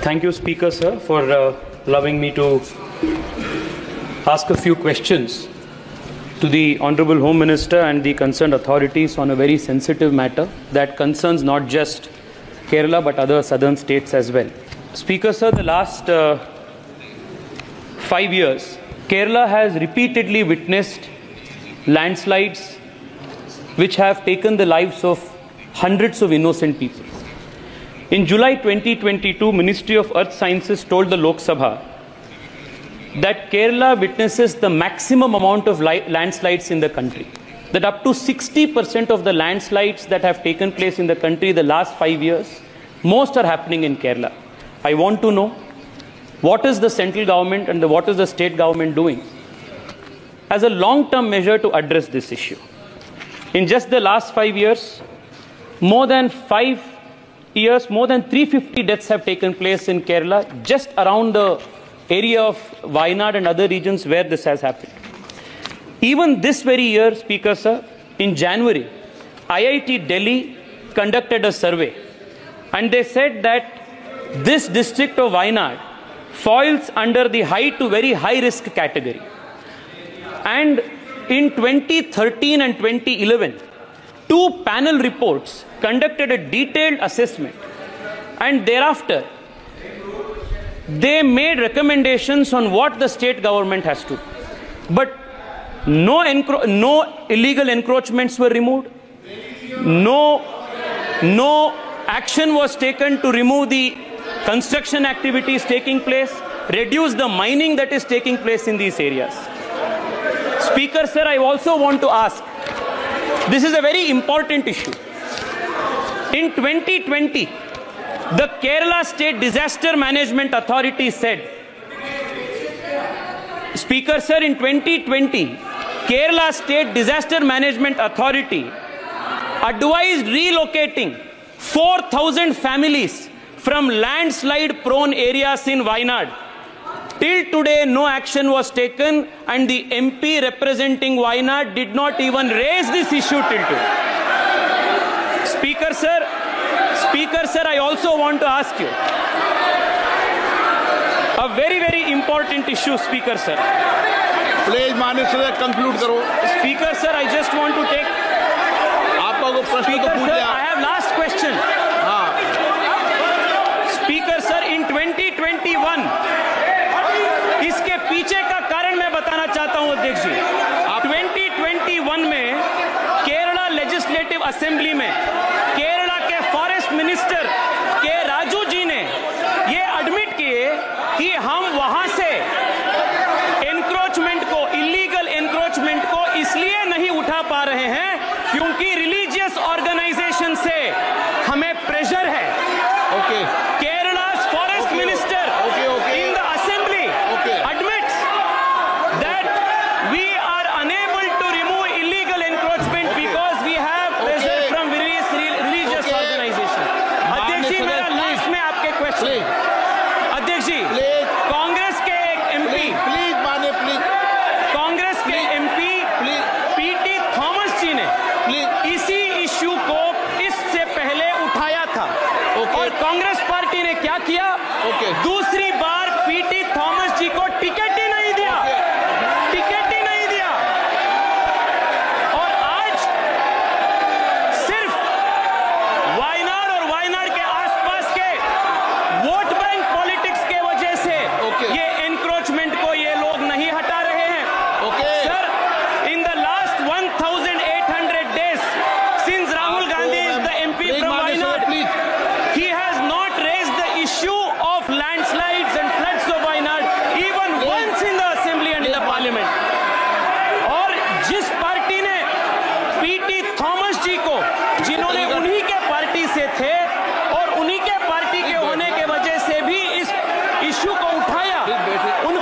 Thank you, Speaker, sir, for allowing me to ask a few questions to the Honorable Home Minister and the concerned authorities on a very sensitive matter that concerns not just Kerala but other southern states as well. Speaker, sir, the last 5 years, Kerala has repeatedly witnessed landslides which have taken the lives of hundreds of innocent people. In July 2022, Ministry of Earth Sciences told the Lok Sabha that Kerala witnesses the maximum amount of landslides in the country. That up to 60% of the landslides that have taken place in the country the last 5 years, most are happening in Kerala. I want to know, what is the central government and what is the state government doing as a long-term measure to address this issue? In just the last 5 years, more than 350 deaths have taken place in Kerala, just around the area of Wayanad and other regions where this has happened. Even this very year, Speaker, sir, in January, IIT Delhi conducted a survey and they said that this district of Wayanad falls under the high to very high risk category. And in 2013 and 2011, 2 panel reports conducted a detailed assessment, and thereafter they made recommendations on what the state government has to do. But no illegal encroachments were removed. No action was taken to remove the construction activities taking place, reduce the mining that is taking place in these areas. Speaker, sir, I also want to ask, this is a very important issue. In 2020, the Kerala State Disaster Management Authority said, Speaker, sir, in 2020, Kerala State Disaster Management Authority advised relocating 4,000 families from landslide-prone areas in Wayanad. Till today, no action was taken, and the MP representing Wayanad did not even raise this issue till today. Speaker, sir, I also want to ask you a very, very important issue, Speaker, sir. Please, Minister, conclude karo. Speaker, sir, I just want to take. Speaker, sir, I have last question. Speaker, sir, in 2021, इसके पीछे का कारण मैं बताना चाहता हूं अध्यक्ष जी। 2021 में केरला लेजिस्लेटिव असेंबली में केरला के फॉरेस्ट मिनिस्टर के राजू जी ने ये एडमिट किए कि हम वहां से एनक्रोचमेंट को, इलीगल एनक्रोचमेंट को इसलिए नहीं उठा पा रहे हैं क्योंकि रिलीजियस ऑर्गेनाइजेशन से हमें प्रेशर है। Okay. Kerala's forest minister in the assembly admits that we are unable to remove illegal encroachment because we have pressure from various religious organizations. अध्यक्ष जी, मेरा लास्ट में आपके क्वेश्चन। अध्यक्ष जी, कांग्रेस के एक एमपी, कांग्रेस के एमपी पीटी थॉमस जी ने इसी इश्यू को इससे पहले उठाया था और कांग्रेस पार्टी ने क्या किया? दूसरी बार पीटी थॉमस जी को टिकट ही नहीं दिया, टिकट ही नहीं दिया। और आज सिर्फ वायनाड और वायनाड के आसपास के वोट बैंक पॉलिटिक्स के वजह से ये एनक्रोचमेंट को ये लोग नहीं हटा रहे हैं। Sir, in the last 1800 days since Rahul Gandhi is the MP from Wayanad, he has not raised the issue of landslides and floods of Wayanad even once in the assembly and in the parliament. और जिस party ने PT Thomas जी को, जिन्होंने उन्हीं के party से थे और उन्हीं के पार्टी के होने के वजह से भी इस इश्यू को उठाया, उन